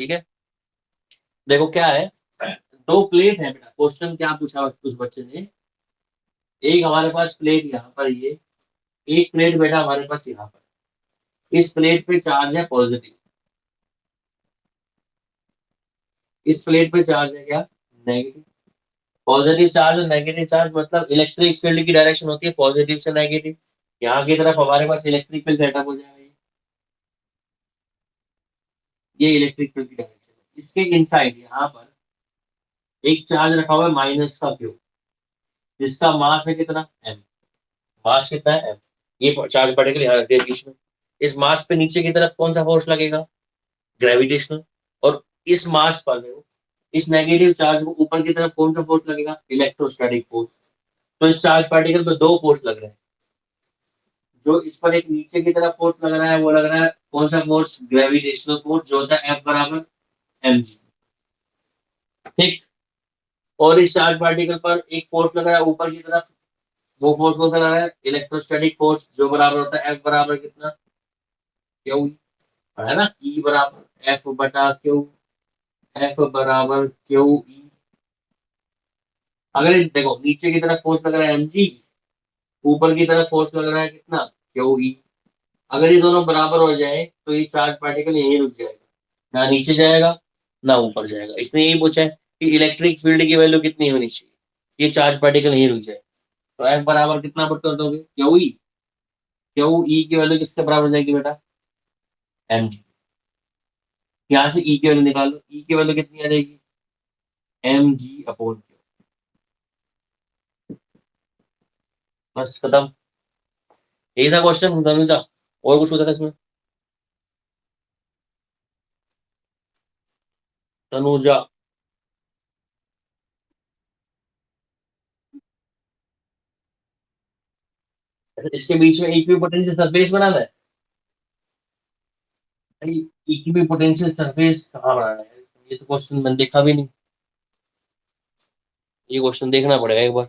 ठीक है। देखो क्या है, दो प्लेट है बेटा। क्वेश्चन क्या पूछा उस बच्चे ने, एक हमारे पास प्लेट यहाँ पर, ये एक प्लेट बेटा हमारे पास यहाँ पर। इस प्लेट पे चार्ज है पॉजिटिव, इस प्लेट पे चार्ज है क्या, नेगेटिव। पॉजिटिव चार्ज और नेगेटिव चार्ज मतलब इलेक्ट्रिक फील्ड की डायरेक्शन होती है पॉजिटिव से नेगेटिव। यहाँ की तरफ हमारे पास इलेक्ट्रिक फील्ड सेटअप हो जाएगा, ये इलेक्ट्रिक फील्ड की डायरेक्शन है। इसके इनसाइड यहाँ पर एक चार्ज रखा हुआ है माइनस का क्यू, जिसका मास है कितना, एम। मास कितना है, एम। ये चार्ज पार्टिकल यहाँ रख दिया बीच में। इस मास पे नीचे की तरफ कौन सा फोर्स लगेगा, ग्रेविटेशनल। और इस मास पर देखो, इस नेगेटिव चार्ज को ऊपर की तरफ कौन सा फोर्स लगेगा, इलेक्ट्रोस्टैटिक फोर्स। तो इस चार्ज पार्टिकल पे दो फोर्स लग रहे हैं। जो इस पर एक नीचे की तरफ फोर्स लग रहा है वो लग रहा है कौन सा फोर्स, ग्रेविटेशनल फोर्स, जो होता है एफ बराबर एम जी। ठीक। और इस चार्ज पार्टिकल पर एक फोर्स लग रहा है ऊपर की तरफ, वो फोर्स कौन सा लग रहा है, इलेक्ट्रोस्टैटिक फोर्स, जो बराबर होता है एफ बराबर कितना, क्यू। है ना, ई बराबर एफ बटा क्यू, एफ बराबर क्यू ई। अगर देखो नीचे की तरफ फोर्स लग रहा है एम जी, ऊपर की तरफ फोर्स लग रहा है कितना, क्यू ई। अगर ये दोनों बराबर हो जाए तो ये चार्ज पार्टिकल यहीं रुक जाएगा, ना नीचे जाएगा ना ऊपर जाएगा। इसने यही पूछा है कि इलेक्ट्रिक फील्ड की वैल्यू कितनी होनी चाहिए, ये चार्ज पार्टिकल यहीं रुक जाए। तो एफ बराबर कितना पुट कर दोगे, क्यू ई। क्यू ई की वैल्यू किसके बराबर हो जाएगी बेटा, एम जी। यहाँ से ई की वैल्यू निकालो, ई की वैल्यू कितनी आ जाएगी, एम जी अपॉन क्यू। बस खत्म। यही था क्वेश्चन तनुजा, और कुछ होता था इसमें, तनुजा। अच्छा, इसके बीच में इक्विपोटेंशियल सरफेस बनाना है। भाई इक्विपोटेंशियल सरफेस कहाँ बनाना है, ये तो क्वेश्चन मैंने देखा भी नहीं। ये क्वेश्चन देखना पड़ेगा एक बार।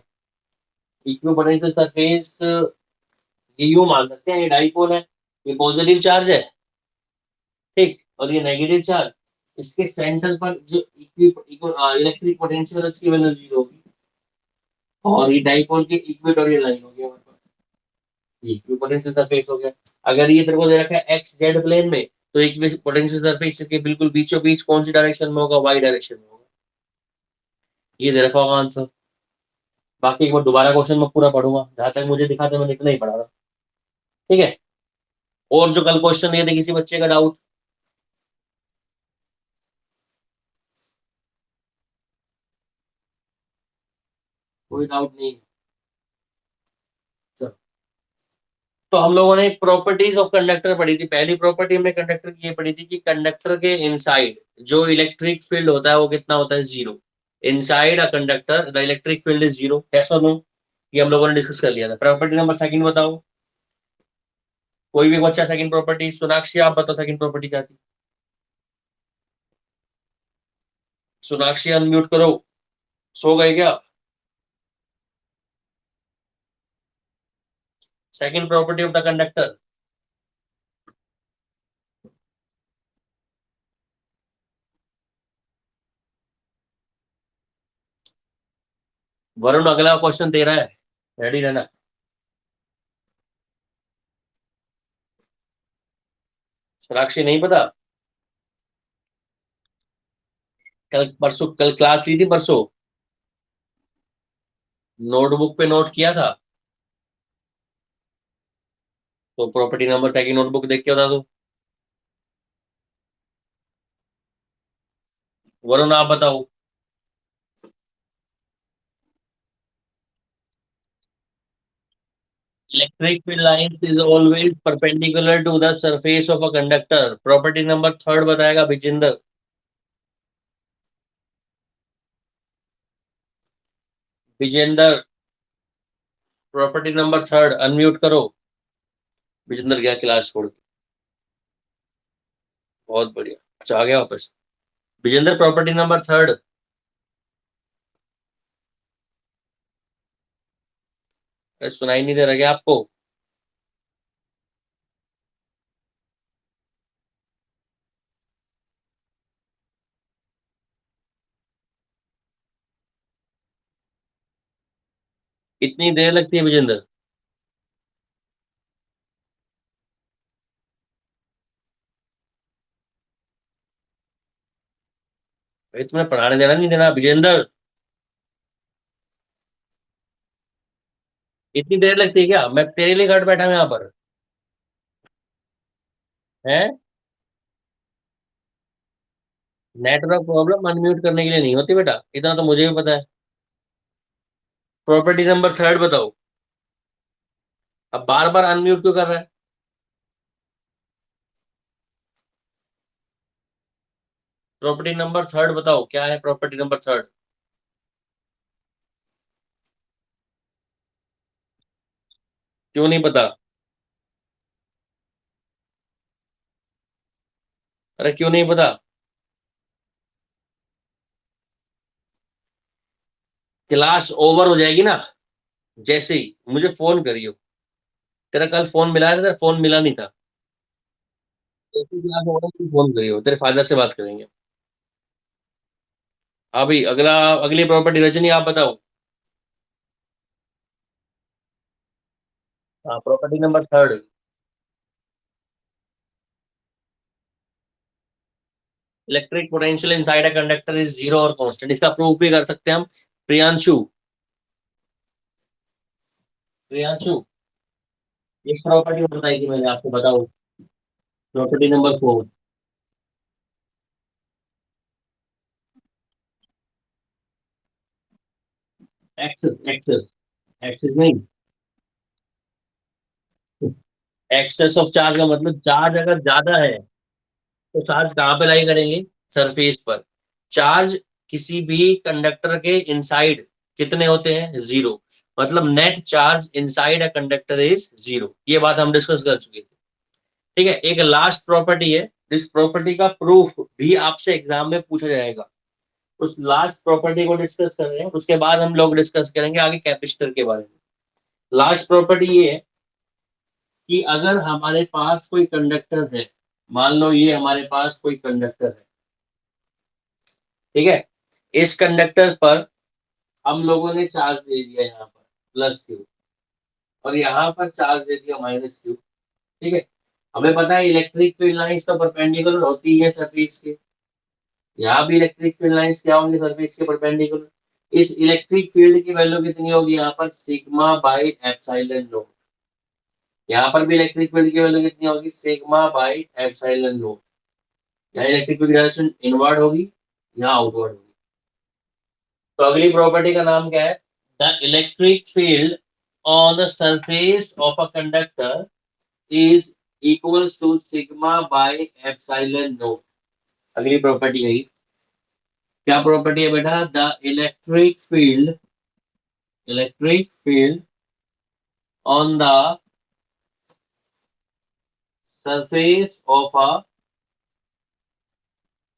इक्विपोटेंशियल सरफेस, ये यूं मान सकते हैं, ये डाइपोल है, ये पॉजिटिव चार्ज है, ठीक, और ये नेगेटिव चार्ज। इसके सेंटर पर जो इलेक्ट्रिक पोटेंशियल है उसकी वैल्यू जीरो होगी, और ये डाइपोल की इक्वेटोरियल लाइन होगी हमारे पास, ये इक्विपोटेंशियल सरफेस हो गया। अगर ये तेरे को दे रखा है एक्स जेड प्लेन में, तो इक्विपोटेंशियल सरफेस के बिल्कुल बीचों बीच कौन सी डायरेक्शन में होगा, वाई डायरेक्शन में होगा। ये दे रखा होगा आंसर। बाकी एक बार दोबारा क्वेश्चन मैं पूरा पढ़ूंगा, जहां तक मुझे दिखा था मैंने इतना ही पढ़ा था। ठीक है। और जो कल क्वेश्चन ये थे किसी बच्चे का डाउट, कोई डाउट नहीं। चलो। तो हम लोगों ने प्रॉपर्टीज ऑफ कंडक्टर पढ़ी थी। पहली प्रॉपर्टी हमने कंडक्टर की ये पढ़ी थी कि कंडक्टर के इनसाइड जो इलेक्ट्रिक फील्ड होता है वो कितना होता है, zero. Inside a conductor the electric field is zero, कैसा नो, ये हम लोगों ने डिस्कस कर लिया था। प्रॉपर्टी नंबर सेकंड बताओ, कोई भी बच्चा सेकंड प्रॉपर्टी, सोनाक्षी आप बताओ सेकंड प्रॉपर्टी क्या थी। सोनाक्षी अनम्यूट करो, सो गए क्या। Second property of the conductor. Varun अगला क्वेश्चन दे रहा है, रेडी रहना। सोनाक्षी नहीं पता, कल परसों कल क्लास ली थी परसों, नोटबुक पे नोट किया था। तो प्रॉपर्टी नंबर सेकंड नोटबुक देख के बता दो। वरुण आप बताओ। Electric field lines is always perpendicular to the surface of a conductor. Property number third बताएगा Vijendra. Vijendra, property number third unmute करो। विजेंद्र गया क्लास छोड़ के, बहुत बढ़िया, अच्छा आ गया वापस। विजेंद्र प्रॉपर्टी नंबर थर्ड, सुनाई नहीं दे रहा क्या आपको। कितनी देर लगती है विजेंद्र? भाई तुम्हें पढ़ाने देना नहीं देना विजेंद्र? इतनी देर लगती है क्या? मैं तेरे लिए घर बैठा हूँ यहाँ पर। है? नेटवर्क प्रॉब्लम अनम्यूट करने के लिए नहीं होती बेटा, इतना तो मुझे भी पता है। प्रॉपर्टी नंबर थर्ड बताओ। अब बार बार अनम्यूट क्यों कर रहा है? प्रॉपर्टी नंबर थर्ड बताओ, क्या है प्रॉपर्टी नंबर थर्ड? क्यों नहीं पता? अरे क्यों नहीं पता? क्लास ओवर हो जाएगी ना, जैसे ही मुझे फोन करियो। तेरा कल फोन मिला है, तेरा फोन मिला नहीं था। जैसे ही क्लास ओवर होगी, फोन करियो, तेरे फादर से बात करेंगे। अभी अगला, अगली प्रॉपर्टी रजनी आप बताओ। हाँ, property number third. Electric potential inside a conductor is zero और कांस्टेंट, इसका प्रूफ भी कर सकते हैं हम। प्रियांशु, प्रियांशु, एक प्रॉपर्टी बताई थी मैंने आपको, बताओ। Property number four. Excess, excess, excess नहीं। एक्सेस ऑफ चार्ज का मतलब चार्ज अगर ज्यादा है तो चार्ज कहाँ पे लाई करेंगे? सरफेस पर। चार्ज किसी भी कंडक्टर के इनसाइड कितने होते हैं? जीरो। मतलब net charge inside a conductor is zero, ये बात हम डिस्कस कर चुके थे। ठीक है, एक लास्ट प्रॉपर्टी है, इस प्रॉपर्टी का प्रूफ भी आपसे एग्जाम में पूछा जाएगा। उस लास्ट प्रॉपर्टी को डिस्कस कर रहे हैं, उसके बाद हम लोग डिस्कस करेंगे आगे कैपेसिटर के बारे में। लास्ट प्रॉपर्टी ये है कि अगर हमारे पास कोई कंडक्टर है, मान लो ये हमारे पास कोई कंडक्टर है, ठीक है, इस कंडक्टर पर हम लोगों ने चार्ज दे दिया यहाँ पर प्लस क्यू, और यहाँ पर चार्ज दे दिया माइनस क्यू। ठीक है, हमें पता है इलेक्ट्रिक फील्ड लाइंस तो परपेंडिकुलर होती है सरफेस के। यहाँ भी इलेक्ट्रिक फील्ड लाइंस क्या होंगे? सरफेस के परपेंडिकुलर। इस इलेक्ट्रिक फील्ड की वैल्यू कितनी होगी यहाँ पर? Sigma by epsilon note. यहाँ पर भी इलेक्ट्रिक फील्ड की वैल्यू कितनी होगी? Sigma by epsilon note. यहाँ इलेक्ट्रिक फील्ड डायरेक्शन इनवर्ड होगी, यहाँ आउटवर्ड होगी। तो अगली प्रॉपर्टी का नाम क्या है? The electric field on the surface of a conductor is equals to sigma by epsilon naught. अगली प्रॉपर्टी है, क्या प्रॉपर्टी है बेटा? The electric field on the surface of a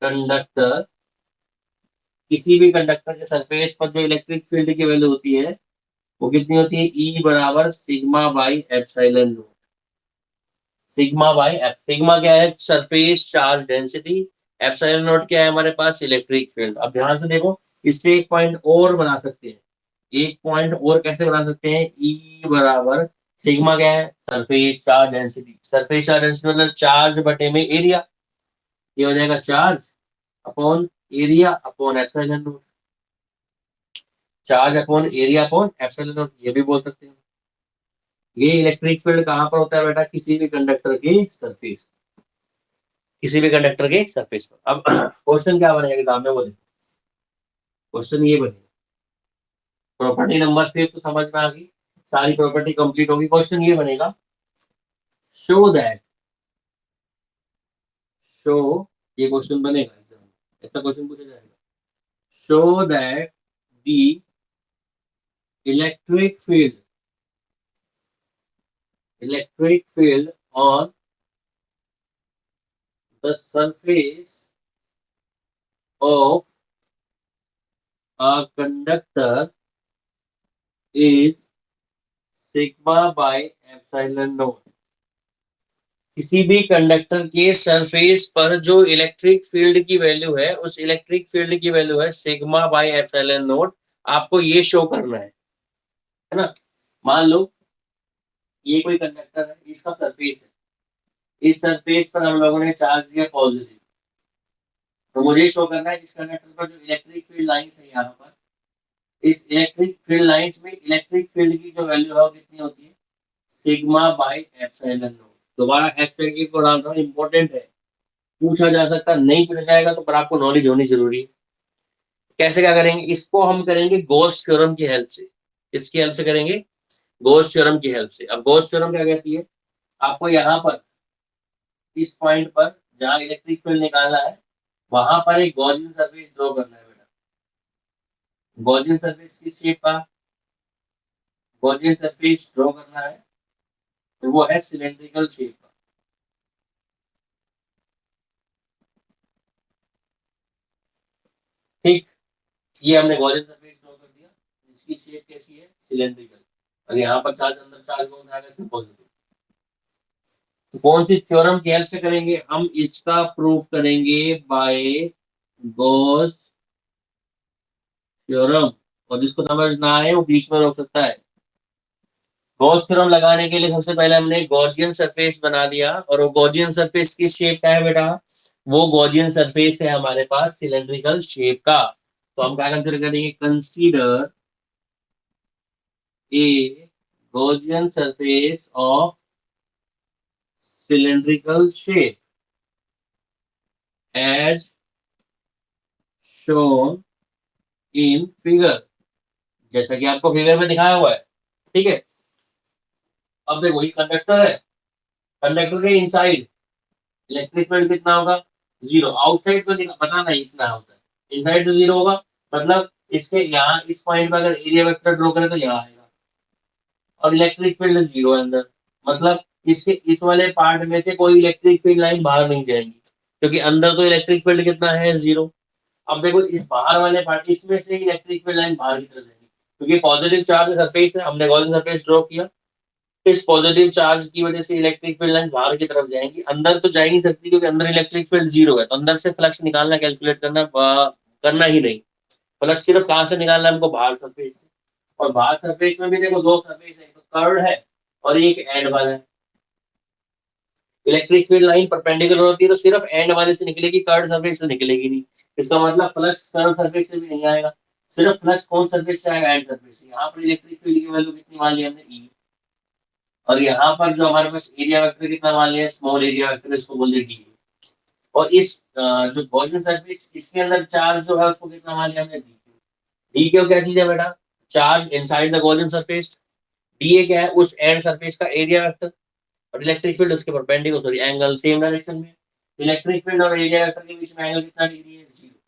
conductor, किसी भी कंडक्टर के सरफेस पर जो इलेक्ट्रिक फील्ड की वैल्यू होती है वो कितनी होती है? ई बराबर sigma by epsilon note. Sigma by F, sigma क्या है? Surface charge density. Epsilon note क्या है हमारे पास? Electric field. अब ध्यान से देखो, इससे एक पॉइंट और बना सकते हैं। एक पॉइंट और कैसे बना सकते हैं? ई बराबर सिग्मा क्या है? Surface charge density. Surface charge density मतलब चार्ज बटे में एरिया। ये हो जाएगा charge upon area upon epsilon note. Charge upon area upon epsilon note, ये भी बोल सकते हैं। ये इलेक्ट्रिक फील्ड कहाँ पर होता है बेटा? किसी भी कंडक्टर के सरफेस, किसी भी कंडक्टर के सरफेस पर। अब क्वेश्चन क्या बनेगा एग्जाम में, वो देखो। क्वेश्चन ये बनेगा, प्रॉपर्टी नंबर फिर तो समझ में आ गई, सारी प्रॉपर्टी कंप्लीट होगी। क्वेश्चन ये बनेगा, शो दैट, शो, ये क्वेश्चन बनेगा एग्जाम में, ऐसा क्वेश्चन पूछा जाएगा। Show that the electric field, electric field on the surface of a conductor is sigma by epsilon note. किसी भी कंडक्टर के सरफेस पर जो इलेक्ट्रिक फील्ड की वैल्यू है, उस इलेक्ट्रिक फील्ड की वैल्यू है सिग्मा बाय एप्सिलॉन नोट। आपको ये शो करना है। है ना। मान लो ये कोई कंडक्टर है, इसका सरफेस है, इस सरफेस पर हम लोगों ने चार्ज दिया पॉजिटिव, तो मुझे शो करना है इस कंडक्टर पर जो इलेक्ट्रिक फील्ड लाइंस है यहाँ पर, इस इलेक्ट्रिक फील्ड लाइंस में इलेक्ट्रिक फील्ड की जो वैल्यू है कितनी होती है, सिग्मा बाई एप्सिलॉन नॉट। दोबारा एस्पेक्ट को डाल रहा हूँ, इंपॉर्टेंट है, पूछा जा सकता, नहीं पूछा जाएगा तो, पर आपको नॉलेज होनी जरूरी है। कैसे क्या करेंगे इसको, हम करेंगे गॉस थ्योरम की हेल्प से। इसकी हेल्प से करेंगे, गॉस थ्योरम की हेल्प से। अब गॉस थ्योरम क्या कहती है, आपको यहाँ पर इस पॉइंट पर जहां इलेक्ट्रिक फील्ड निकालना है वहां पर एक गॉसियन सरफेस ड्रॉ करना है बेटा। गॉसियन सरफेस किस शेप का, गॉसियन सरफेस ड्रॉ करना है, तो वो है सिलेंड्रिकल शेप का। ठीक, ये हमने गॉसियन सरफेस ड्रॉ कर दिया, इसकी शेप कैसी है, सिलेंड्रिकल, और यहाँ पर चार्ज अंदर चार्ज कौन आएगा, पॉजिटिव। तो कौन सी थ्योरम की हेल्प से करेंगे हम, इसका प्रूफ करेंगे बाय गॉस थ्योरम। और जिसको समझ ना आए वो बीच में रोक सकता है। गॉस थ्योरम लगाने के लिए सबसे पहले हमने गॉसियन सरफेस बना लिया, और वो गॉसियन सरफेस किस शेप का है बेटा, वो गॉसियन सरफेस है हमारे पास सिलेंड्रिकल शेप का। तो हम क्या कंसिडर करेंगे, consider a Gaussian surface of cylindrical shape as shown in figure, जैसा कि आपको फिगर में दिखाया हुआ है। ठीक है, अब देखो ये कंडक्टर है, कंडक्टर के इनसाइड इलेक्ट्रिक फील्ड कितना होगा, जीरो। आउटसाइड तो पता नहीं कितना होता है, इनसाइड तो जीरो होगा, मतलब इसके यहाँ इस पॉइंट पे अगर एरिया वेक्टर ड्रॉ करें तो यहाँ आएगा, और इलेक्ट्रिक फील्ड जीरो है अंदर, मतलब इसके इस वाले पार्ट में से कोई इलेक्ट्रिक फील्ड लाइन बाहर नहीं जाएगी, क्योंकि अंदर तो इलेक्ट्रिक फील्ड कितना है, जीरो। अब देखो इस बाहर वाले पार्ट, इसमें से इलेक्ट्रिक फील्ड लाइन बाहर की तरफ जाएगी, क्योंकि पॉजिटिव चार्ज सरफेस है, हमने गॉसियन सरफेस ड्रॉ किया, इस पॉजिटिव चार्ज की वजह से इलेक्ट्रिक फील्ड लाइन बाहर की तरफ जाएंगी, अंदर तो जा ही नहीं सकती, क्योंकि अंदर इलेक्ट्रिक फील्ड जीरो है, तो अंदर से फ्लक्स निकालना, कैलकुलेट करना करना ही नहीं। फ्लक्स सिर्फ कहां से निकालना है हमको, बाहर सरफेस से। और बाहर सरफेस में भी देखो दो सरफेस है, तो कर्व है और एक एंड वाला है। इलेक्ट्रिक फील्ड लाइन परपेंडिकुलर होती है तो सिर्फ एंड वाले से निकलेगी, कर्व सरफेस से निकलेगी नहीं। इसका मतलब फ्लक्स कर्व सरफेस से भी नहीं आएगा, सिर्फ फ्लक्स कौन सरफेस से आएगा, एंड सरफेस से। यहाँ पर इलेक्ट्रिक फील्ड की वैल्यू कितनी मान ली हमने, ई, और यहाँ पर जो हमारे पास एरिया वेक्टर कितना मान लिया, स्मॉल एरिया वेक्टर, इसको बोलते हैं डी। और इस जो गॉसियन सरफेस इसके अंदर चार्ज जो है उसको कितना मान लिया हमने, डी क्यू। डी क्यू क्या चीज है बेटा, charge inside the Gaussian surface. D A क्या है, उस एंड सरफेस का एरिया वेक्टर, और इलेक्ट्रिक फील्ड उसके perpendicular, sorry angle same direction में। इलेक्ट्रिक फील्ड और एरिया वेक्टर के बीच में एंगल कितना डिग्री है, जीरो।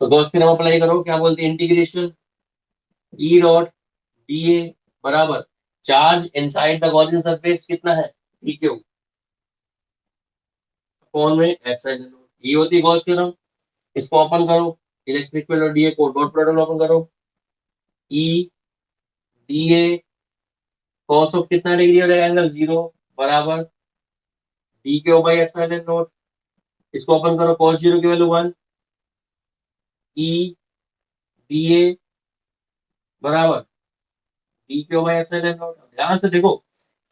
तो गॉस थ्योरम अप्लाई करो, क्या बोलते हैं, integration E dot D A बराबर charge inside the Gaussian surface कितना है, डी क्यू, कौन में एप्सिलॉन नॉट। ये होती है गॉस थ्योरम। इसको ओपन करो, इलेक्ट्रिक फील्ड और डीए को डॉट प्रोडक्ट ओपन करो, E D A cos of कितना डिग्री हो जाएगा, एंगल जीरो, बराबर डी के बाई एप्सिलॉन नॉट। इसको ओपन करो, कॉस जीरो की value one, E D A बराबर डी के बाई एप्सिलॉन नॉट। ध्यान से देखो,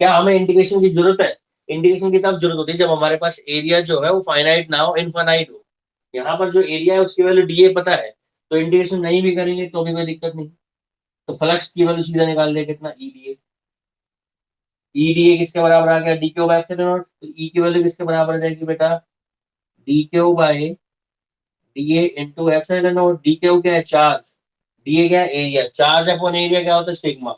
क्या हमें इंटीग्रेशन की जरूरत है, इंटीग्रेशन की तब जरूरत होती है जब हमारे पास एरिया जो है वो फाइनाइट ना हो, इनफाइनाइट हो। यहाँ पर जो एरिया है उसकी वैल्यू डी ए पता है, तो इंटीग्रेशन नहीं भी करेंगे तो भी कोई दिक्कत नहीं। तो फ्लक्स की वैल्यू सीधा निकाल दे कितना, ई डी ए। ई डी ए किसके बराबर आ गया, D Q by epsilon not. तो ई की वैल्यू किसके बराबर आ जाएगी बेटा, D Q by D A into epsilon not. D Q क्या है, चार्ज, डी ए क्या है, एरिया। चार्ज अपॉन एरिया क्या होता है, सिग्मा।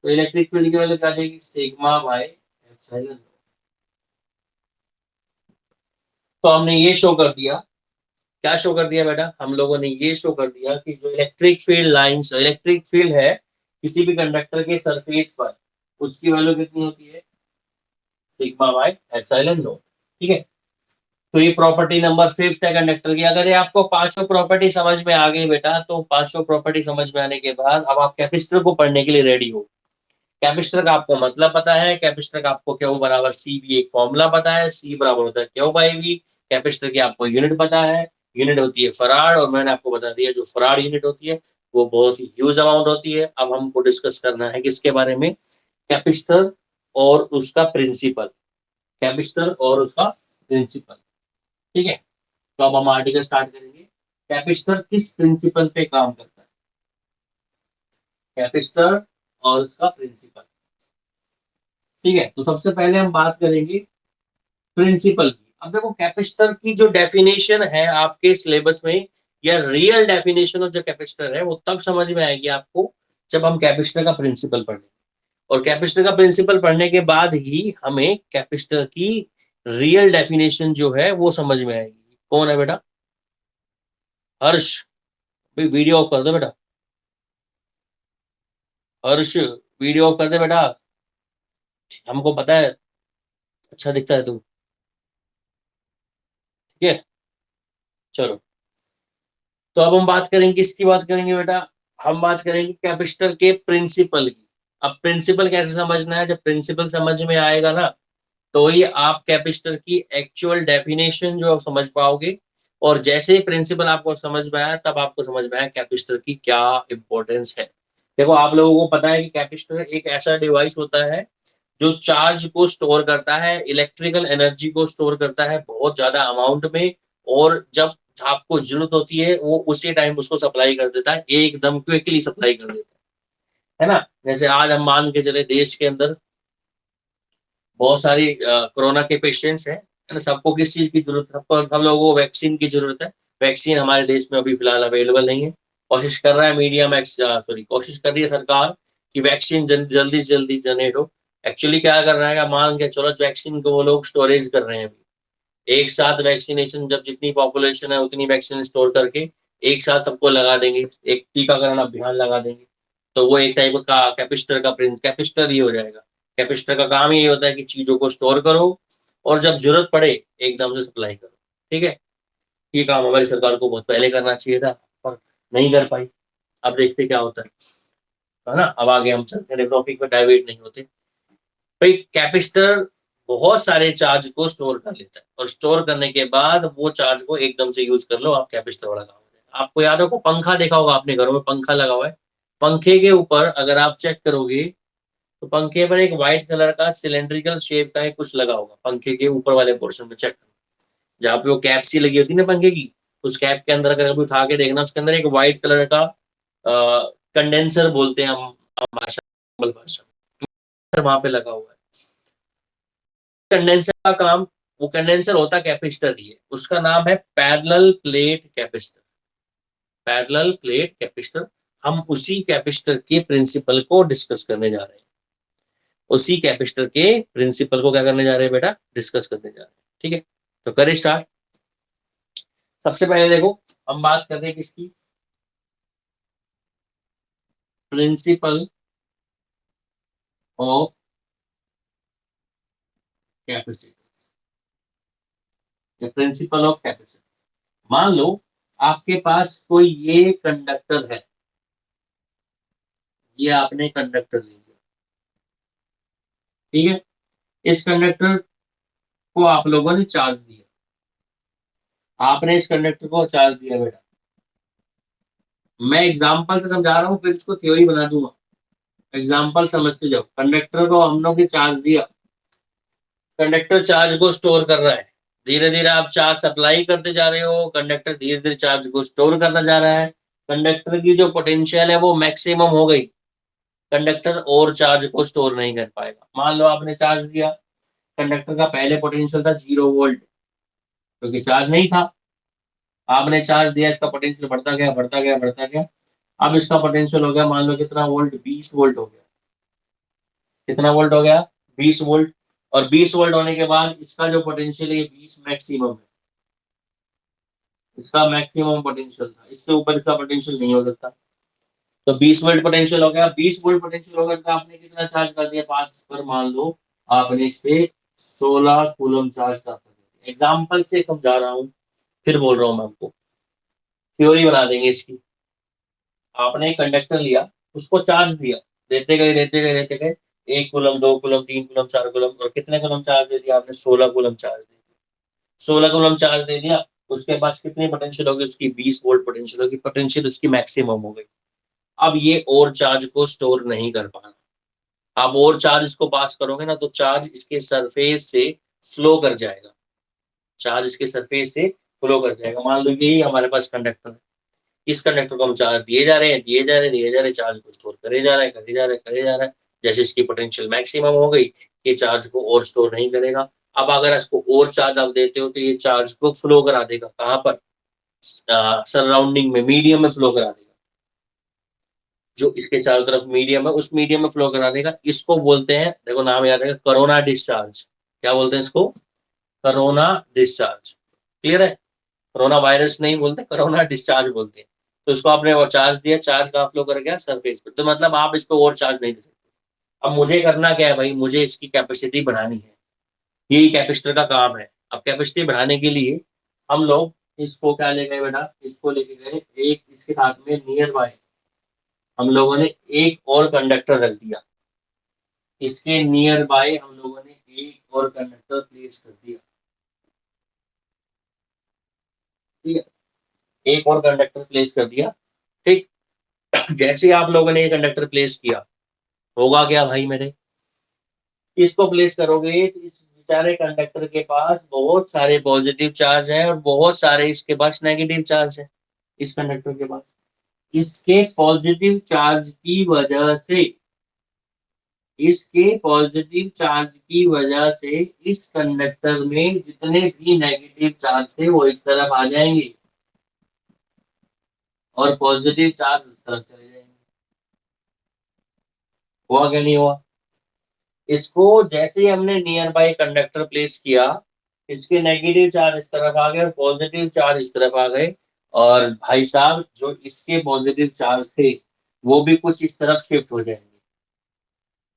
तो इलेक्ट्रिक फील्ड की वैल्यू क्या देगी, सिग्मा बाई एप्सिलॉन नॉट। तो हमने ये शो कर दिया, क्या शो कर दिया बेटा, हम लोगों ने ये शो कर दिया कि जो electric field lines, electric field है किसी भी कंडक्टर के सरफेस पर, उसकी वैल्यू कितनी होती है, सिग्मा बाई एप्सिलॉन नॉट। ठीक है, तो ये प्रॉपर्टी नंबर फिफ्थ है कंडक्टर की। अगर ये आपको पांचों प्रॉपर्टी समझ में आ गई बेटा, तो पांचों प्रॉपर्टी समझ में आने के बाद अब आप कैपेसिटर को पढ़ने के लिए रेडी हो। कैपेसिटर का आपको मतलब पता है, कैपेसिटर का आपको क्यू बराबर सी वी एक फॉर्मूला पता है, सी बराबर होता है क्यू बाई वी। कैपेसिटर की आपको यूनिट पता है, यूनिट होती है फराड, और मैंने आपको बता दिया जो फराड यूनिट होती है वो बहुत ही ह्यूज अमाउंट होती है। अब हमको डिस्कस करना है किसके बारे में, कैपेसिटर और उसका प्रिंसिपल, कैपेसिटर और उसका प्रिंसिपल। ठीक है, तो अब हम आर्टिकल स्टार्ट करेंगे। कैपेसिटर किस प्रिंसिपल पे काम करता है, कैपेसिटर और उसका प्रिंसिपल। ठीक है, तो सबसे पहले हम बात करेंगे प्रिंसिपल की। अब देखो कैपेसिटर की जो डेफिनेशन है आपके सिलेबस में, या रियल डेफिनेशन ऑफ जो कैपेसिटर है, वो तब समझ में आएगी आपको जब हम कैपेसिटर का प्रिंसिपल पढ़ेंगे। और कैपेसिटर का प्रिंसिपल पढ़ने के बाद ही हमें कैपेसिटर की रियल डेफिनेशन जो है वो समझ में आएगी। कौन है बेटा, हर्ष, भाई वीडियो ऑफ कर दो बेटा, हर्ष वीडियो ऑफ कर दे बेटा, हमको पता है अच्छा दिखता है तू। ठीक है, चलो, तो अब हम बात करेंगे, किसकी बात करेंगे बेटा, हम बात करेंगे कैपेसिटर के प्रिंसिपल की। अब प्रिंसिपल कैसे समझना है, जब प्रिंसिपल समझ में आएगा ना, तो ही आप कैपेसिटर की एक्चुअल डेफिनेशन जो आप समझ पाओगे। और जैसे ही प्रिंसिपल आपको समझ में आया, तब आपको समझ में आया कैपेसिटर की क्या इंपॉर्टेंस है। देखो आप लोगों को पता है कि कैपेसिटर एक ऐसा डिवाइस होता है जो चार्ज को स्टोर करता है, इलेक्ट्रिकल एनर्जी को स्टोर करता है बहुत ज्यादा अमाउंट में। और जब आपको जरूरत होती है वो उसी टाइम उसको सप्लाई कर देता है, एकदम क्विकली सप्लाई कर देता है ना। जैसे आज हम मान के चले देश के अंदर बहुत सारी कोरोना के पेशेंट्स हैं, है ना, सबको किस चीज की जरूरत है, सबको, सब लोगों को वैक्सीन की जरूरत है। वैक्सीन हमारे देश में अभी फिलहाल अवेलेबल नहीं है। कोशिश कर रहा है मीडिया में, सॉरी, कोशिश कर रही है सरकार कि वैक्सीन जल्दी से जल्दी जनरेट हो। एक्चुअली क्या कर रहा है, मान के चलो वैक्सीन को वो लोग स्टोरेज कर रहे हैं अभी। एक साथ वैक्सीनेशन, जब जितनी पॉपुलेशन है उतनी वैक्सीन स्टोर करके एक साथ सबको लगा देंगे, एक टीकाकरण अभियान लगा देंगे। तो वो एक टाइप का कैपेसिटर का प्रिंस कैपेसिटर ही हो जाएगा। कैपेसिटर का काम यही होता है कि चीजों को स्टोर करो और जब जरूरत पड़े एकदम से सप्लाई करो। ठीक है, ये काम हमारी सरकार को बहुत पहले करना चाहिए था, पर नहीं कर पाई। अब देखते क्या होता है ना। अब आगे हम चलते हैं, टॉपिक में डाइवर्ट नहीं होते। भाई कैपेसिटर बहुत सारे चार्ज को स्टोर कर लेता है, और स्टोर करने के बाद वो चार्ज को एकदम से यूज कर लो, आप कैपेसिटर वाला काम हो जाएगा। आपको याद होगा, पंखा देखा होगा आपने, घरों में पंखा लगा हुआ है। पंखे के ऊपर अगर आप चेक करोगे तो पंखे पर एक व्हाइट कलर का सिलेंड्रिकल शेप का है कुछ लगा होगा, पंखे के ऊपर वाले पोर्शन में चेक करो, जहाँ पे वो कैप सी लगी होती है ना पंखे की, उस कैप के अंदर अगर कभी उठा के देखना, उसके अंदर एक व्हाइट कलर का कंडेंसर बोलते हैं हम भाषा, वहां पे लगा हुआ है। कंडेंसर का काम, वो कंडेंसर होता कैपेसिटर ही है, उसका नाम है parallel plate capacitor. Parallel plate capacitor, हम उसी कैपेसिटर के प्रिंसिपल को डिस्कस करने जा रहे हैं। उसी कैपेसिटर के प्रिंसिपल को क्या करने जा रहे हैं बेटा, डिस्कस करने जा रहे हैं। ठीक है, तो करें स्टार्ट। सबसे पहले देखो हम बात करते हैं किसकी, principle of capacitor, principle of capacitor. मान लो आपके पास कोई ये कंडक्टर है, ये आपने कंडक्टर ले लिया। ठीक है, इस कंडक्टर को आप लोगों ने चार्ज दिया, आपने इस कंडक्टर को चार्ज दिया बेटा। मैं एग्जांपल से समझा रहा हूँ, फिर इसको थ्योरी बना दूंगा, एग्जांपल समझते जाओ। कंडक्टर को हम लोग ने चार्ज दिया, कंडक्टर चार्ज को स्टोर कर रहा है, धीरे धीरे आप चार्ज सप्लाई करते जा रहे हो, कंडक्टर धीरे धीरे चार्ज को स्टोर करता जा रहा है। कंडक्टर की जो पोटेंशियल है वो मैक्सिमम हो गई, कंडक्टर और चार्ज को स्टोर नहीं कर पाएगा। मान लो आपने चार्ज दिया, कंडक्टर का पहले पोटेंशियल था 0 वोल्ट, क्योंकि चार्ज नहीं था। आपने चार्ज दिया, इसका पोटेंशियल बढ़ता गया बढ़ता गया बढ़ता गया। अब इसका पोटेंशियल हो गया, मान लो कितना वोल्ट, 20 वोल्ट हो गया। कितना वोल्ट हो गया, 20 वोल्ट। और 20 वोल्ट होने के बाद इसका जो पोटेंशियल है, ये 20 मैक्सिमम है, इसका मैक्सिमम पोटेंशियल था, इससे ऊपर इसका पोटेंशियल नहीं हो सकता। तो 20 वोल्ट पोटेंशियल हो गया, 20 वोल्ट पोटेंशियल हो गया, तो आपने कितना चार्ज कर दिया, 5 पर मान लो आपने इस पे 16 कूलम चार्ज कर दिया। एग्जाम्पल से समझा रहा हूँ, फिर बोल रहा हूँ मैं आपको, थ्योरी बना देंगे इसकी। आपने एक कंडक्टर लिया, उसको चार्ज दिया, देते गए देते गए देते गए, 1 कूलम, 2 कूलम, 3 कूलम, 4 कूलम, और कितने कूलम चार्ज दे दिया आपने, 16 कूलम चार्ज दे दिया। 16 कूलम चार्ज दे दिया, उसके पास कितनी पोटेंशियल होगी उसकी, 20 वोल्ट पोटेंशियल होगी, पोटेंशियल उसकी मैक्सिमम हो गई। अब ये और चार्ज को स्टोर नहीं कर पा रहा। आप और चार्ज इसको पास करोगे ना तो चार्ज इसके सरफेस से फ्लो कर जाएगा। चार्ज इसके सरफेस से फ्लो कर जाएगा। मान लो यही हमारे पास कंडक्टर है, इस कंडक्टर को हम चार्ज दिए जा रहे हैं, दिए जा रहे हैं, दिए जा रहे हैं, चार्ज को स्टोर करे जा रहा है, करे जा रहा है, करे जा रहा है। जैसे इसकी पोटेंशियल मैक्सिमम हो गई, ये चार्ज को और स्टोर नहीं करेगा। अब अगर इसको और चार्ज आप देते हो तो ये चार्ज को फ्लो करा देगा। कहाँ पर? सराउंडिंग में, मीडियम में फ्लो करा देगा। जो इसके चारों तरफ मीडियम है उस मीडियम में फ्लो करा देगा। इसको बोलते हैं, देखो नाम याद रहेगा, कोरोना डिस्चार्ज। क्या बोलते हैं इसको? Corona discharge. क्लियर है? कोरोना वायरस नहीं बोलते, कोरोना डिस्चार्ज बोलते हैं। तो इसको आपने वो चार्ज दिया, चार्ज कहाँ फ्लो कर गया? सरफेस पे। तो मतलब आप इसको और चार्ज नहीं दे सकते। अब मुझे करना क्या है भाई? मुझे इसकी कैपेसिटी बढ़ानी है। यही कैपेसिटर का काम है। अब कैपेसिटी बढ़ाने के लिए हम लोग इसको क्या ले गए बेटा? इसको लेके गए एक इसके साथ में नियर बाय हम लोगों ने एक और कंडक्टर रख दिया। इसके नियर बाय हम लोगों ने एक और कंडक्टर प्लेस कर दिया। ठीक है, एक और कंडक्टर प्लेस कर दिया। ठीक। जैसे आप लोगों ने ये कंडक्टर प्लेस किया, होगा क्या भाई मेरे? इसको प्लेस करोगे तो इस बेचारे कंडक्टर के पास बहुत सारे पॉजिटिव चार्ज है और बहुत सारे इसके पास नेगेटिव चार्ज है। इस कंडक्टर के पास इसके पॉजिटिव चार्ज की वजह से, इसके पॉजिटिव चार्ज की वजह से इस कंडक्टर में जितने भी नेगेटिव चार्ज थे वो इस तरफ आ जाएंगे और पॉजिटिव चार्ज उस तरफ चले जाएंगे। हुआ क्या? नहीं हुआ? इसको जैसे ही हमने नियर बाय कंडक्टर प्लेस किया, इसके नेगेटिव चार्ज इस तरफ आ गए और पॉजिटिव चार्ज इस तरफ आ गए। और भाई साहब जो इसके पॉजिटिव चार्ज थे वो भी कुछ इस तरफ शिफ्ट हो जाएंगे।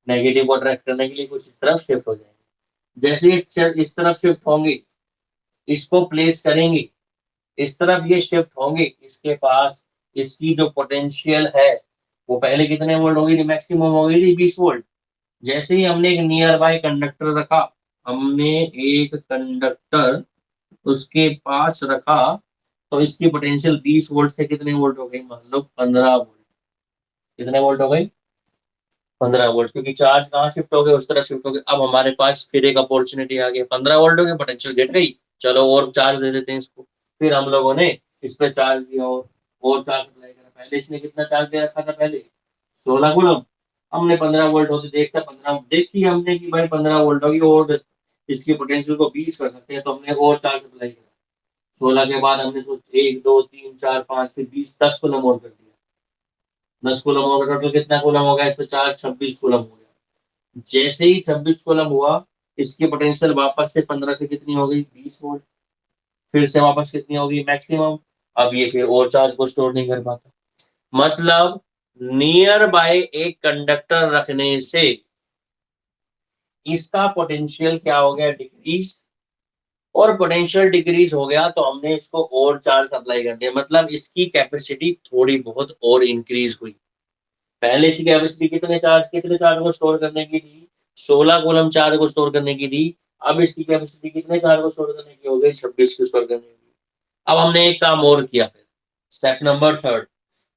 नेगेटिव को अट्रैक्ट करने के लिए कुछ इस तरफ शिफ्ट हो जाएंगे। जैसे इस तरफ शिफ्ट होंगे, इसको प्लेस करेंगे, इस तरफ ये शिफ्ट होंगे, इसके पास इसकी जो पोटेंशियल है वो पहले कितने वोल्ट होगी थी? मैक्सिमम हो गई थी 20 वोल्ट। जैसे ही हमने एक नियर बाय कंडक्टर रखा, हमने एक कंडक्टर उसके पास रखा, तो इसकी पोटेंशियल 20 वोल्ट से कितने वोल्ट हो गई? मान लो 15 वोल्ट। कितने वोल्ट हो गई? 15 वोल्ट। क्योंकि चार्ज कहाँ शिफ्ट हो गए? उस तरह शिफ्ट हो गए। अब हमारे पास फिर एक अपॉर्चुनिटी आ गई, 15 वोल्ट हो गए, पोटेंशियल गिर गई। चलो और चार्ज दे देते हैं इसको। फिर हम लोगों ने इस पे चार्ज दिया और चार्ज अप्लाई करा। पहले इसने कितना चार्ज दे रखा था? पहले 16 कूलम। हमने 15 वोल्ट होते देखता 15 देखी हमने कि भाई 15 वोल्ट होगी और इसकी पोटेंशियल को 20 कर सकते हैं, तो हमने और चार्ज अप्लाई करा। 16 के बाद हमने सोच 1 2 3 4 5 फिर 20 10 कूलम और कर दिया। 10 कूलम और टोटल कितना कूलम हो गया? इस पे चार्ज 26 कूलम हो गया। जैसे ही 26 कूलम हुआ, इसकी पोटेंशियल वापस से 15 से कितनी हो गई? 20 वोल्ट। फिर से वापस कितनी होगी? मैक्सिमम। अब ये फिर और चार्ज को स्टोर नहीं कर पाता। मतलब नियर बाय एक कंडक्टर रखने से इसका पोटेंशियल क्या हो गया? डिक्रीज। और पोटेंशियल डिक्रीज हो गया तो हमने इसको और चार्ज अप्लाई कर दिया, मतलब इसकी कैपेसिटी थोड़ी बहुत और इंक्रीज हुई। पहले की कैपेसिटी कितने चार्ज को स्टोर करने की थी? 16 कूलम चार्ज को स्टोर करने की थी। अब इसकी कैपेसिटी कितने चार्ज को स्टोर करने की हो गई? 26 को स्टोर करने की। अब हमने एक काम और किया फिर, स्टेप नंबर थर्ड।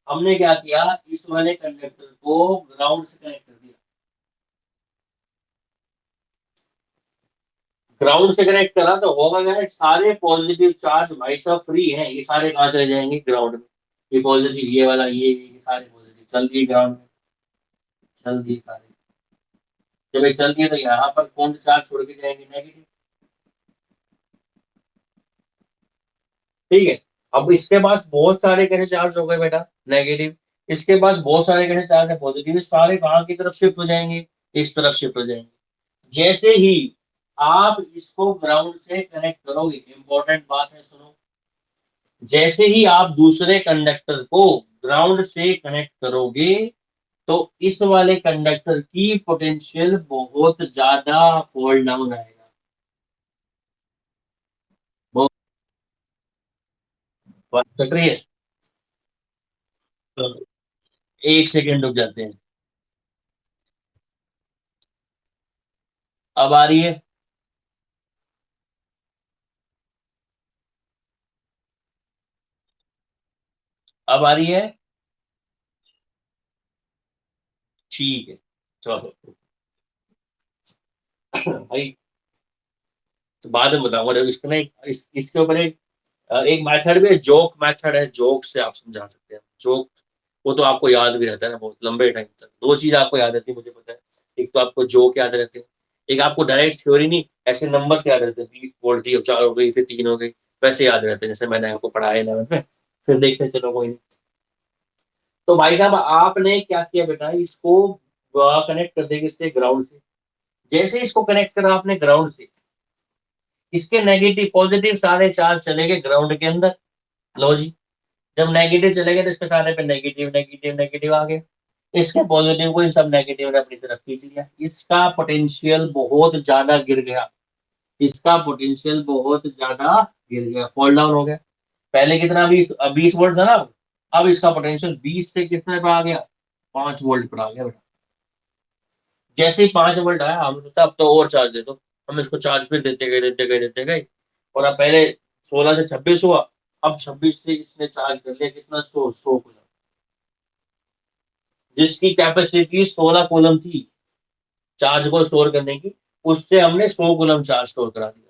हमने क्या किया? इस वाले कंडक्टर को ग्राउंड से कनेक्ट कर दिया। ग्राउंड से कनेक्ट करा तो होगा क्या? सारे पॉजिटिव चार्ज भाई साहब फ्री हैं, ये सारे कहाँ चले जाएंगे? ग्राउंड में। ये पॉजिटिव, ये वाला, ये सारे पॉजिटिव चल दिए ग्राउंड में। चल दिए सारे। जब ये चल दिए तो यहाँ पर कौन से चार्ज छोड़ के जाएंगे? नेगेटिव। ठीक है। अब इसके पास बहुत सारे कैसे चार्ज हो गए बेटा? नेगेटिव। इसके पास बहुत सारे कैसे चार्ज है? पॉजिटिव। सारे कहाँ की तरफ शिफ्ट हो जाएंगे? इस तरफ शिफ्ट हो जाएंगे। जैसे ही आप इसको ग्राउंड से कनेक्ट करोगे, इंपॉर्टेंट बात है सुनो, जैसे ही आप दूसरे कंडक्टर को ग्राउंड से कनेक्ट करोगे तो इस वाले कंडक्टर की पोटेंशियल बहुत ज्यादा फॉल डाउन आएगा। बहुत। बात कट रही है? तो 1 सेकेंड रुक जाते हैं। अब आ रही है? अब आ रही है? ठीक है, चलो भाई, तो बाद में बताऊंगा जब इसको ना इसके ऊपर एक मेथड भी है, जोक मेथड है, जोक से आप समझा सकते हैं। जोक वो तो आपको याद भी रहता है ना बहुत लंबे टाइम तक। दो चीज आपको याद रहती है मुझे पता है, एक तो आपको जोक याद रहते हैं, एक आपको डायरेक्ट थ्योरी नहीं, ऐसे नंबर याद रहते हैं, 20 वोल्ट थी, अब 4 हो गई, फिर 3 हो गई, वैसे याद रहते हैं जैसे मैंने आपको पढ़ाया 11th में। फिर देखते हैं, चलो कोई नहीं। तो भाई साहब आपने क्या किया बेटा, इसको कनेक्ट कर देंगे इससे ग्राउंड से। जैसे इसको कनेक्ट करा आपने ग्राउंड से, इसके नेगेटिव पॉजिटिव सारे चार्ज चले गए ग्राउंड के अंदर। लो जी, जब नेगेटिव चले गए तो इसके सारे पे नेगेटिव नेगेटिव नेगेटिव आ गए। इसके पॉजिटिव को इन सब नेगेटिव ने अपनी तरफ खींच लिया, इसका पोटेंशियल बहुत ज्यादा गिर गया। इसका पोटेंशियल बहुत ज्यादा गिर गया, फॉल डाउन हो गया। पहले कितना, 20 वोल्ट था ना, अब इसका पोटेंशियल 20 से कितने पे आ गया, 5 वोल्ट पर आ गया बेटा। जैसे ही 5 वोल्ट आया, हमने सोचा अब तो और चार्ज दे दो। हम इसको चार्ज फिर देते गए देते गए देते गए, और अब पहले 16 से 26 हुआ, अब 26 से इसने चार्ज कर लिया कितना, 100 कूलम। जिसकी कैपेसिटी 16 कूलम थी चार्ज को स्टोर करने की, उससे हमने 100 कूलम चार्ज स्टोर करा दिया।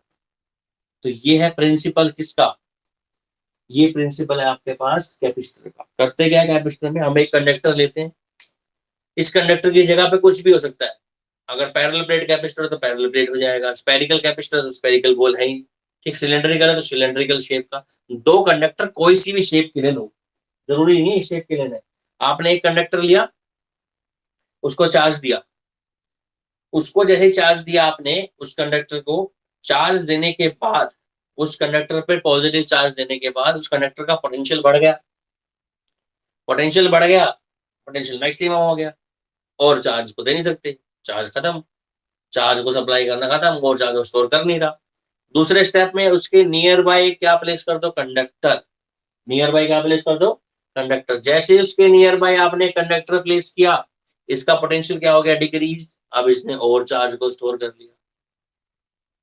तो ये है प्रिंसिपल किसका, ये प्रिंसिपल है आपके पास कैपेसिटर का। करते क्या है कैपेसिटर में, हम एक कंडक्टर लेते हैं, इस कंडक्टर की जगह पे कुछ भी हो सकता है। अगर पैरेलल प्लेट कैपेसिटर तो पैरेलल प्लेट हो जाएगा, स्पेरिकल कैपेसिटर तो स्पेरिकल गोल है ही, ठीक, सिलेंड्रिकल है तो सिलेंड्रिकल शेप का। दो कंडक्टर कोई सी भी शेप के ले लो, जरूरी नहीं है शेप के लेना है। आपने एक कंडक्टर लिया, उसको चार्ज दिया, उसको जैसे चार्ज दिया आपने, उस कंडक्टर को चार्ज देने के बाद, उस कंडक्टर पे पॉजिटिव चार्ज देने के बाद उस कंडक्टर का पोटेंशियल बढ़ गया, पोटेंशियल बढ़ गया, पोटेंशियल मैक्सिमम हो गया, और चार्ज को दे नहीं सकते, चार्ज खत्म, चार्ज को सप्लाई करना खत्म, और चार्ज को स्टोर कर नहीं रहा। दूसरे स्टेप में उसके नियर बाय क्या प्लेस कर दो, कंडक्टर। नियर बाय क्या प्लेस कर दो, कंडक्टर। जैसे उसके नियर बाय आपने कंडक्टर प्लेस किया, इसका पोटेंशियल क्या हो गया, डिक्रीज। अब इसने और चार्ज को स्टोर कर लिया,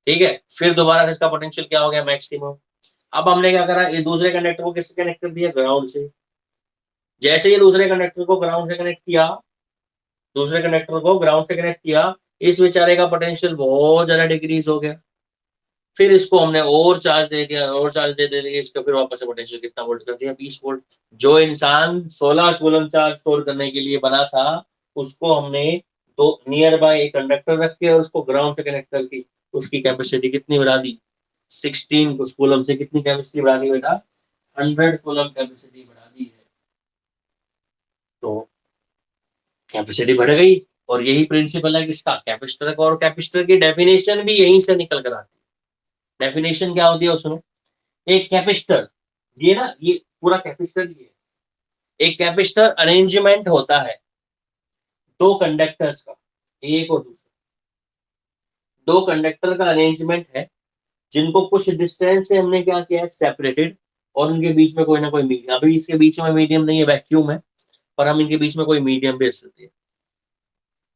ठीक है। फिर दोबारा से इसका पोटेंशियल क्या हो गया, मैक्सिमम। अब हमने क्या करा, ये दूसरे कंडक्टर को किससे कनेक्ट कर दिया, ग्राउंड से। जैसे ये दूसरे कंडक्टर को ग्राउंड से कनेक्ट किया, दूसरे कंडक्टर को ग्राउंड से कनेक्ट किया, इस बेचारे का पोटेंशियल बहुत ज्यादा डिक्रीज हो गया। फिर इसको हमने और चार्ज दे दिया, और चार्ज दे दिया, इसका फिर वापस से पोटेंशियल कितना वोल्ट कर दिया, 20 वोल्ट। जो इंसान 16 कूलम चार्ज स्टोर करने के लिए बना था, उसको हमने दो नियर बाय एक कंडक्टर रख के और उसको ग्राउंड से कनेक्ट करके उसकी कैपेसिटी कितनी बढ़ा दी, 16 कूलम से कितनी कैपेसिटी बढ़ा दी बेटा, 100 कूलम कैपेसिटी बढ़ा दी है। तो कैपेसिटी बढ़ गई, और यही प्रिंसिपल है किसका, कैपेसिटर का। और कैपेसिटर की डेफिनेशन भी यहीं से निकल कर आती है। डेफिनेशन क्या होती है सुनो, एक कैपेसिटर, ये ना, ये पूरा कैपेसिटर ही है। एक कैपेसिटर अरेंजमेंट होता है दो कंडक्टर्स का, एक और दूसरा, दो कंडक्टर का अरेंजमेंट है, जिनको कुछ डिस्टेंस से हमने क्या किया है, सेपरेटेड, और उनके बीच में कोई ना कोई मीडियम। अभी इसके बीच में मीडियम नहीं है, वैक्यूम है, पर हम इनके बीच में कोई मीडियम भेज सकते हैं।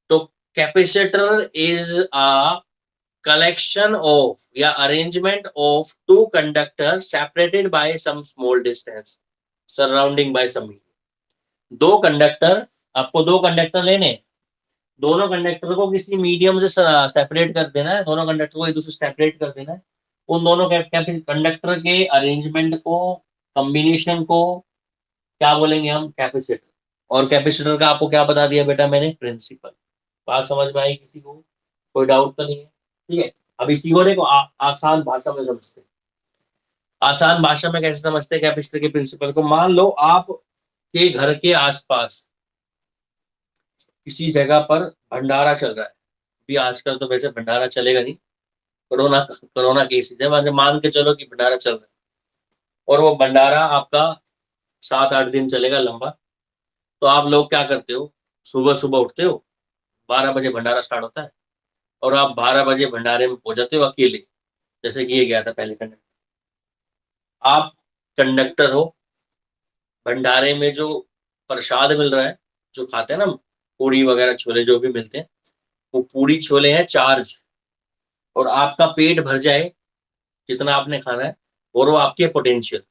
तो capacitor is a collection of या arrangement of two conductors separated by some small distance surrounding by some medium। दो कंडक्टर, आपको दो कंडक्टर लेने हैं, दोनों कंडक्टर को किसी मीडियम से सेपरेट कर देना है, दोनों कंडक्टर को एक दूसरे से सेपरेट कर देना है। उन दोनों कंडक्टर के अरेंजमेंट को, कॉम्बिनेशन को क्या बोलेंगे हम, कैपेसिटर। और कैपेसिटर का आपको क्या बता दिया बेटा मैंने, प्रिंसिपल। बात समझ में आई किसी को, कोई डाउट तो नहीं है, ठीक है। अब इसी को देखो आसान भाषा में समझते हैं। आसान भाषा में कैसे समझते हैं कैपेसिटर के प्रिंसिपल को, मान लो आप के घर के आसपास किसी जगह पर भंडारा चल रहा है। अभी आजकल तो वैसे भंडारा चलेगा नहीं, कोरोना कोरोना केसेस है, मान के चलो कि भंडारा चल रहा है, और वो भंडारा आपका 7-8 दिन चलेगा लंबा। तो आप लोग क्या करते हो, सुबह सुबह उठते हो, 12 बजे भंडारा स्टार्ट होता है, और आप 12 बजे भंडारे में पहुंच जाते हो अकेले, जैसे कि ये गया था पहले कंडक्टर। आप कंडक्टर हो, भंडारे में जो प्रसाद मिल रहा है, जो खाते हैं ना, पूड़ी वगैरह छोले जो भी मिलते हैं, वो पूड़ी छोले हैं चार्ज, और आपका पेट भर जाए जितना आपने खाना है, और वो आपके पोटेंशियल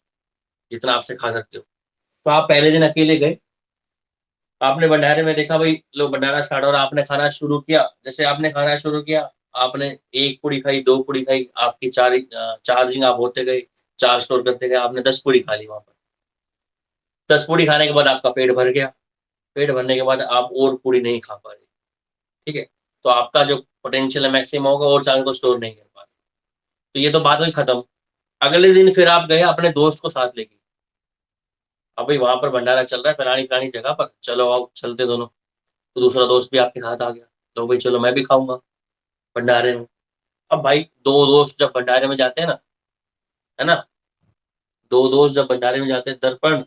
जितना आपसे खा सकते हो। तो आप पहले दिन अकेले गए, आपने भंडारे में देखा भाई, लोग भंडारा स्टार्ट और आपने खाना शुरू किया, जैसे आपने खाना शुरू किया, आपने एक पूड़ी खाई, दो पूड़ी खाई, आपकी चार्जिंग आप होते गए, चार स्टोर करते गए, आपने 10 पूड़ी खा ली वहां पर। 10 पूड़ी खाने के बाद आपका पेट भर गया। पेट भरने के बाद आप और पूड़ी नहीं खा पा रहे। ठीक है। तो आपका जो पोटेंशियल है मैक्सिमम होगा, और चावल को स्टोर नहीं कर पा रहे। तो ये तो बात हुई खत्म। अगले दिन फिर आप गए अपने दोस्त को साथ लेके। अब भाई वहां पर भंडारा चल रहा है फलानी फलानी जगह पर, चलो आओ चलते दोनों। तो दूसरा दोस्त भी आपके साथ आ गया, तो भाई चलो मैं भी खाऊंगा भंडारे में। अब भाई दो दोस्त जब भंडारे में जाते हैं ना, है ना, दो दोस्त जब भंडारे में जाते हैं दर्पण,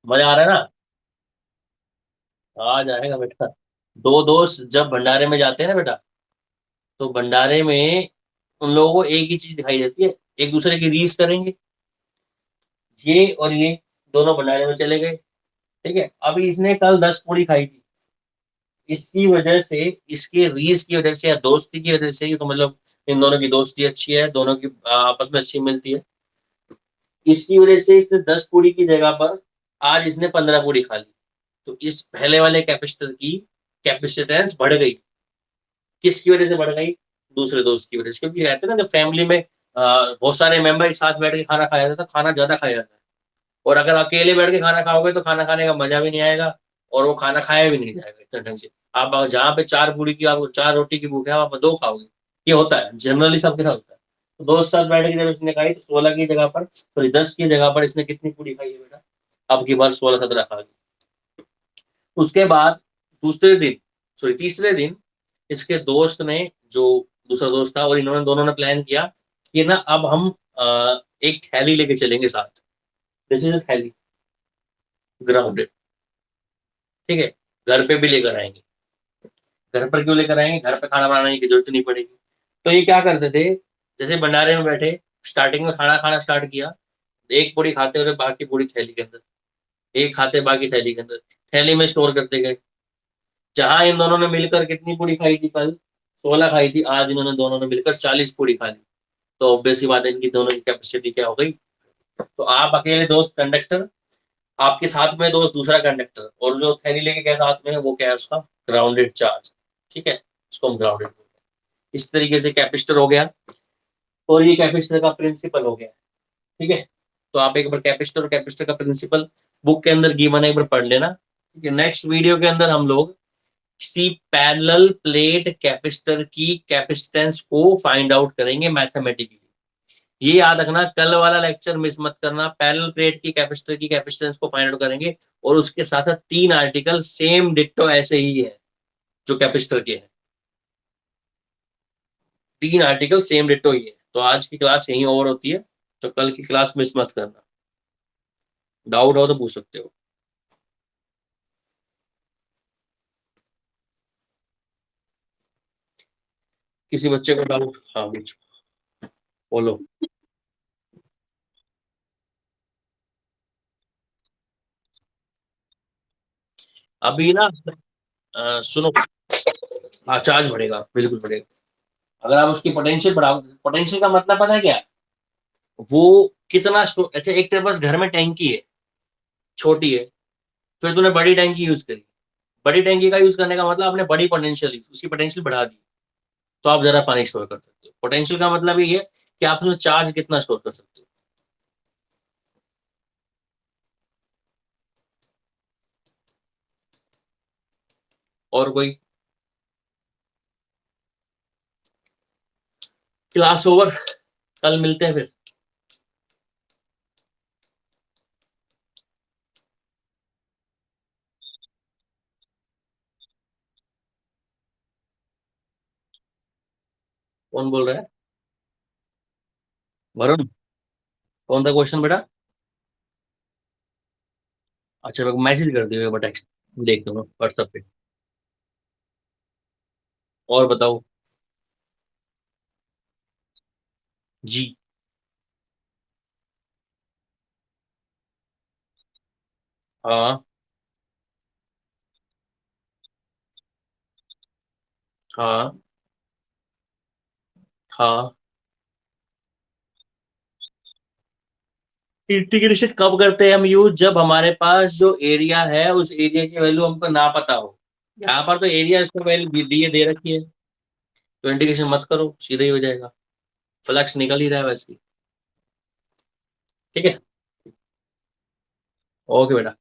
मजा आ रहा है ना? आ जाएगा बेटा। दो दोस्त जब भंडारे में जाते हैं ना बेटा, तो भंडारे में उन लोगों को एक ही चीज दिखाई देती है, एक दूसरे की रीस करेंगे। ये और ये दोनों भंडारे में चले गए। ठीक है, अभी इसने कल 10 पूड़ी खाई थी। इसकी वजह से, इसके रीस की वजह से या दोस्ती की वजह से, तो मतलब इन दोनों की दोस्ती अच्छी है, दोनों की आपस में अच्छी मिलती है। इसकी वजह से इसने 10 पूड़ी की जगह पर आज इसने 15 पूड़ी खा ली। तो इस पहले वाले कैपेसिटर की कैपेसिटेंस बढ़ गई। किसकी वजह से बढ़ गई? दूसरे दोस्त की वजह से। क्योंकि कहते हैं ना, जब फैमिली में बहुत सारे मेंबर एक साथ बैठ के खाना खाया जाता है तो खाना ज्यादा खाया जाता है। और अगर अकेले बैठ के खाना खाओगे तो खाना खाने का मजा भी नहीं आएगा, और वो खाना खाया भी नहीं जाएगा इतना ढंग से। आप जहाँ पे 4 पूड़ी की, आपको 4 रोटी की भूख है, आप दो खाओगे। ये होता है जनरली, सबके साथ होता है। तो दोस्त साथ बैठ के जब इसने खाई, तो 16 की जगह पर, सॉरी 10 की जगह पर इसने कितनी पूड़ी खाई है बेटा? अब की बार 16-17 खा गई। उसके बाद दूसरे दिन, सॉरी तीसरे दिन, इसके दोस्त ने, जो दूसरा दोस्त था, और इन्होंने दोनों ने प्लान किया कि ना अब हम एक थैली लेके चलेंगे साथ। दिस इज थैली, ग्राउंडेड। ठीक है, घर पे भी लेकर आएंगे। घर पर क्यों लेकर आएंगे? घर पे खाना बनाने की जरूरत नहीं पड़ेगी। तो ये क्या करते थे, जैसे भंडारे में बैठे, स्टार्टिंग में खाना खाना स्टार्ट किया, एक पूड़ी खाते हुए बाकी पूड़ी थैली के अंदर, एक खाते बाकी थैली के अंदर, थैली में स्टोर करते गए। जहां इन दोनों ने मिलकर कितनी पूड़ी खाई थी कल? 16 खाई थी। आज इन्होंने दोनों ने मिलकर 40 पूड़ी खा ली। तो ऑब्वियस सी बात है, इनकी दोनों की कैपेसिटी क्या हो गई? तो आप अकेले दोस्त कंडक्टर, आपके साथ में दोस्त दूसरा कंडक्टर, और जो थैली लेके गया साथ में, वो क्या है उसका? Grounded charge. ठीक है, इसको हम ग्राउंडेड बोलते हैं। इस तरीके से कैपेसिटर हो गया, और ये कैपेसिटर का प्रिंसिपल हो गया। ठीक है, तो आप एक बार कैपेसिटर और कैपेसिटर का प्रिंसिपल बुक के अंदर गिवन है, एक बार पढ़ लेना। ठीक है, नेक्स्ट वीडियो के अंदर हम लोग किसी पैरेलल प्लेट कैपेसिटर की कैपेसिटेंस को फाइंड आउट करेंगे मैथमेटिकली। ये याद रखना, कल वाला लेक्चर मिस मत करना। पैरेलल प्लेट की कैपेसिटर की कैपेसिटेंस को फाइंड आउट करेंगे, और उसके साथ साथ 3 आर्टिकल सेम डिट्टो ऐसे ही है जो कैपेसिटर के हैं। 3 आर्टिकल सेम डिट्टो ही है। तो आज की क्लास यहीं ओवर होती है, तो कल की क्लास मिस मत करना। डाउट हो तो पूछ सकते हो। किसी बच्चे को डाउट? हाँ पूछ, बोलो। अभी ना, सुनो। हाँ चार्ज बढ़ेगा, बिल्कुल बढ़ेगा। अगर आप उसकी पोटेंशियल बढ़ाओ, पोटेंशियल का मतलब पता है क्या है? वो कितना स्टोर, अच्छा एक तेरे पास घर में टैंकी है, छोटी है, फिर तूने बड़ी टैंकी यूज करी। बड़ी टैंकी का यूज करने का मतलब आपने बड़ी पोटेंशियल, उसकी पोटेंशियल बढ़ा दी। तो आप जरा पानी स्टोर कर सकते हो। पोटेंशियल का मतलब ये है कि आप उसमें चार्ज कितना स्टोर कर सकते हो। और कोई? क्लास ओवर, कल मिलते हैं फिर। कौन बोल रहा है? वरुण? कौन सा क्वेश्चन बेटा? अच्छा, मैसेज कर दियो बट टेक्स्ट, देख लूंगा व्हाट्सएप पे। और बताओ। जी। हाँ। हाँ। हाँ। इंटीग्रेशन कब करते हैं हम यूज, जब हमारे पास जो एरिया है उस एरिया की वैल्यू हमको ना पता हो। यहाँ पर तो एरिया इसको वैल्यू दी दे रखी है, तो इंटीग्रेशन मत करो, सीधा ही हो जाएगा, फ्लक्स निकल ही रहा है वैसे ही। ठीक है, ओके बेटा।